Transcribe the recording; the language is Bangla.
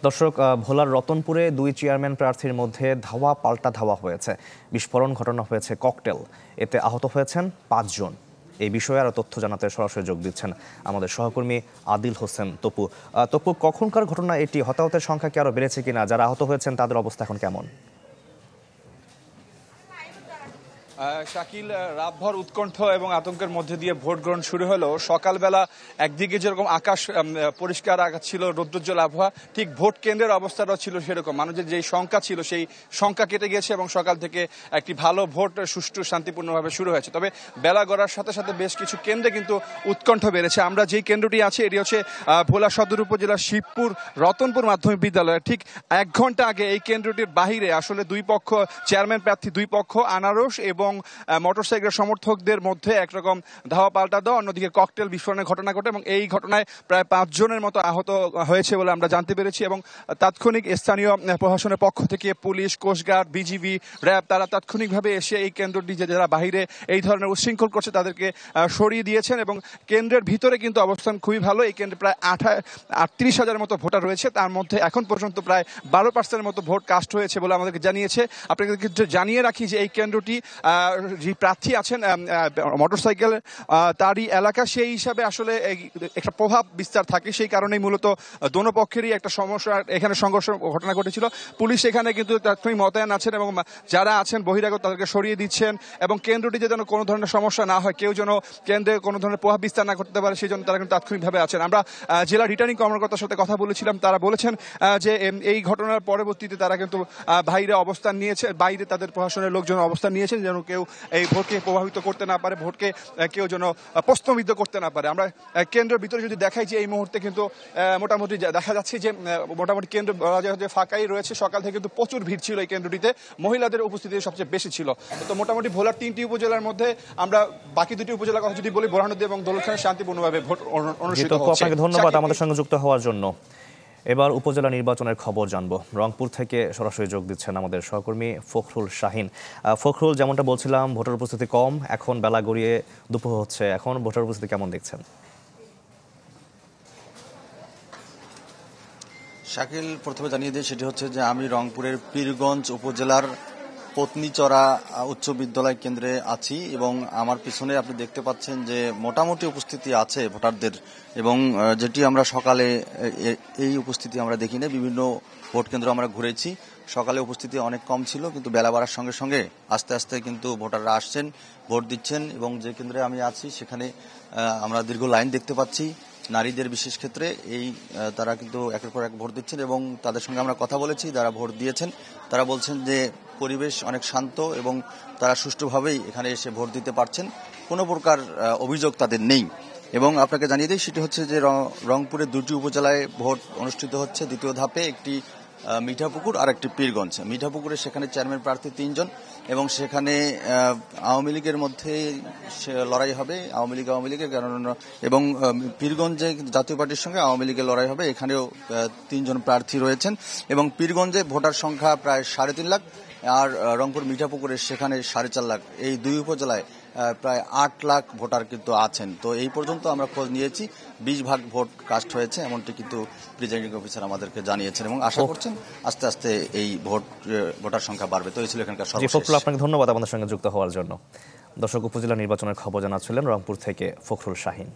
দর্শক, ভোলার রতনপুরে দুই চেয়ারম্যান প্রার্থীর মধ্যে ধাওয়া পাল্টা ধাওয়া হয়েছে। বিস্ফোরণ ঘটনা হয়েছে ককটেল। এতে আহত হয়েছেন 5 জন। এই বিষয়ে আরও তথ্য জানাতে সরাসরি যোগ দিচ্ছেন আমাদের সহকর্মী আদিল হোসেন তপু। তপু, কখনকার ঘটনা এটি? হতাহতের সংখ্যা কি আরও বেড়েছে কিনা? যারা আহত হয়েছেন তাদের অবস্থা এখন কেমন? শাকিল, রাতভর উৎকণ্ঠ এবং আতঙ্কের মধ্যে দিয়ে ভোট গ্রহণ শুরু হলো। সকালবেলা একদিকে যেরকম আকাশ পরিষ্কার আকাশ ছিল, রৌদ্রোজ্জ্বল আবহাওয়া, ঠিক ভোট কেন্দ্রের অবস্থাটাও ছিল সেরকম। মানুষের যেই শঙ্কা ছিল সেই শঙ্কা কেটে গেছে এবং সকাল থেকে একটি ভালো ভোট সুষ্ঠু শান্তিপূর্ণভাবে শুরু হয়েছে। তবে বেলা গড়ার সাথে সাথে বেশ কিছু কেন্দ্রে কিন্তু উৎকণ্ঠ বেড়েছে। আমরা যেই কেন্দ্রটি আছে এটি হচ্ছে ভোলা সদর উপজেলার শিবপুর রতনপুর মাধ্যমিক বিদ্যালয়। ঠিক 1 ঘন্টা আগে এই কেন্দ্রটির বাহিরে আসলে দুই পক্ষ, চেয়ারম্যান প্রার্থী দুই পক্ষ, আনারস এবং মোটরসাইকেল সমর্থকদের মধ্যে একরকম ধাওয়া পাল্টা দেওয়া, অন্যদিকে ককটেল বিস্ফোরণের ঘটনা ঘটে এবং এই ঘটনায় প্রায় 5 জনের মতো আহত হয়েছে বলে আমরা জানতে পেরেছি। এবং তাৎক্ষণিক স্থানীয় প্রশাসনের পক্ষ থেকে পুলিশ, কোস্টগার্ড, বিজিবি, র্যাব তারা তাৎক্ষণিকভাবে এসে এই কেন্দ্রটি যারা বাহিরে এই ধরনের উচ্ছৃঙ্খল করছে তাদেরকে সরিয়ে দিয়েছেন। এবং কেন্দ্রের ভিতরে কিন্তু অবস্থান খুবই ভালো। এই কেন্দ্রে প্রায় 38,000 মতো ভোটার রয়েছে, তার মধ্যে এখন পর্যন্ত প্রায় 12% মতো ভোট কাস্ট হয়েছে বলে আমাদেরকে জানিয়েছে। আপনাদের জানিয়ে রাখি যে এই কেন্দ্রটি যে প্রার্থী আছেন মোটরসাইকেল তারই এলাকা, সেই হিসাবে আসলে একটা প্রভাব বিস্তার থাকে। সেই কারণেই মূলত দোনো পক্ষেরই একটা সমস্যা, এখানে সংঘর্ষ ঘটনা ঘটেছিল। পুলিশ এখানে কিন্তু তাৎক্ষণিক মোতায়েন আছেন এবং যারা আছেন বহিরাগত তাদেরকে সরিয়ে দিচ্ছেন এবং কেন্দ্রটিতে যেন কোনো ধরনের সমস্যা না হয়, কেউ যেন কেন্দ্রে কোনো ধরনের প্রভাব বিস্তার না করতে পারে সেই জন্য তারা কিন্তু তাৎক্ষণিকভাবে আছেন। আমরা জেলা রিটার্নিং কর্মকর্তার সাথে কথা বলেছিলাম, তারা বলেছেন যে এই ঘটনার পরবর্তীতে তারা কিন্তু বাইরে অবস্থান নিয়েছে, বাইরে তাদের প্রশাসনের লোকজন অবস্থান নিয়েছেন যেন কেউ এই ভোটকে প্রভাবিত করতে না পারে, ভোটকে কেউ যেন প্রশ্নবিদ্ধ করতে না পারে। আমরা কেন্দ্রের ভিতরে যদি দেখাই যে এই মুহূর্তে কিন্তু মোটামুটি দেখা যাচ্ছে যে মোটামুটি কেন্দ্র বলা যায় যে ফাঁকাই রয়েছে। সকাল থেকে কিন্তু প্রচুর ভিড় ছিল এই কেন্দ্রটিতে, মহিলাদের উপস্থিতি সবচেয়ে বেশি ছিল। তো মোটামুটি ভোলার 3টি উপজেলার মধ্যে আমরা বাকি 2টি উপজেলার কথা যদি বলি, বোরহানুদ্দিন এবং দৌলতখানে শান্তিপূর্ণভাবে ভোট অনুষ্ঠিত হচ্ছে। আপনাকে ধন্যবাদ আমাদের সঙ্গে যুক্ত হওয়ার জন্য। এবার উপজেলা নির্বাচনের খবর জানবো। রংপুর থেকে সরাসরি যোগ দিচ্ছেন আমাদের সহকর্মী ফখরুল শাহিন। ফখরুল, যেমনটা বলছিলাম ভোটার উপস্থিতি কম, এখন বেলা গড়িয়ে দুপুর হচ্ছে, এখন ভোটার উপস্থিতি কেমন দেখছেন? শাকিল, প্রথমে জানিয়ে দিই সেটি হচ্ছে যে আমি রংপুরের পীরগঞ্জ উপজেলার পত্নীচড়া উচ্চ বিদ্যালয় কেন্দ্রে আছি এবং আমার পিছনে আপনি দেখতে পাচ্ছেন যে মোটামুটি উপস্থিতি আছে ভোটারদের। এবং যেটি আমরা সকালে এই উপস্থিতি আমরা দেখি না, বিভিন্ন ভোট কেন্দ্র আমরা ঘুরেছি, সকালে উপস্থিতি অনেক কম ছিল, কিন্তু বেলা বাড়ার সঙ্গে সঙ্গে আস্তে আস্তে কিন্তু ভোটাররা আসছেন, ভোট দিচ্ছেন। এবং যে কেন্দ্রে আমি আছি সেখানে আমরা দীর্ঘ লাইন দেখতে পাচ্ছি নারীদের বিশেষ ক্ষেত্রে। তারা কিন্তু একের পর এক ভোট দিচ্ছেন এবং তাদের সঙ্গে আমরা কথা বলেছি, যারা ভোট দিয়েছেন তারা বলছেন যে পরিবেশ অনেক শান্ত এবং তারা সুষ্ঠুভাবেই এখানে এসে ভোট দিতে পারছেন, কোনো প্রকার অভিযোগ তাদের নেই। এবং আপনাকে জানিয়ে দিই সেটি হচ্ছে যে রংপুরের 2টি উপজেলায় ভোট অনুষ্ঠিত হচ্ছে। দ্বিতীয় ধাপে একটি মিঠাপুকুর আর একটি পীরগঞ্জ। মিঠাপুকুরে সেখানে চেয়ারম্যান প্রার্থী 3 জন এবং সেখানে আওয়ামী লীগের মধ্যে লড়াই হবে, আওয়ামী লীগের কারণ, এবং পীরগঞ্জে জাতীয় পার্টির সঙ্গে আওয়ামী লীগের লড়াই হবে। এখানেও 3 জন প্রার্থী রয়েছেন এবং পীরগঞ্জে ভোটার সংখ্যা প্রায় 3.5 লাখ আর রংপুর মিঠাপুকুরে সেখানে 4.5 লাখ। এই 2 উপজেলায় প্রায় 8 লাখ ভোটার কিন্তু আছেন। তো এই পর্যন্ত আমরা খোঁজ নিয়েছি 20 ভাগ ভোট কাস্ট হয়েছে, এমনটি কিন্তু প্রিজাইডিং অফিসার আমাদেরকে জানিয়েছেন এবং আশা করছেন আস্তে আস্তে এই ভোটার সংখ্যা বাড়বে। তো এই ছিল এখানকার সর্বশেষ। আপনাকে ধন্যবাদ আমাদের সঙ্গে যুক্ত হওয়ার জন্য। দর্শক, উপজেলা নির্বাচনের খবর জানাচ্ছিলেন রংপুর থেকে ফখরুল শাহিন।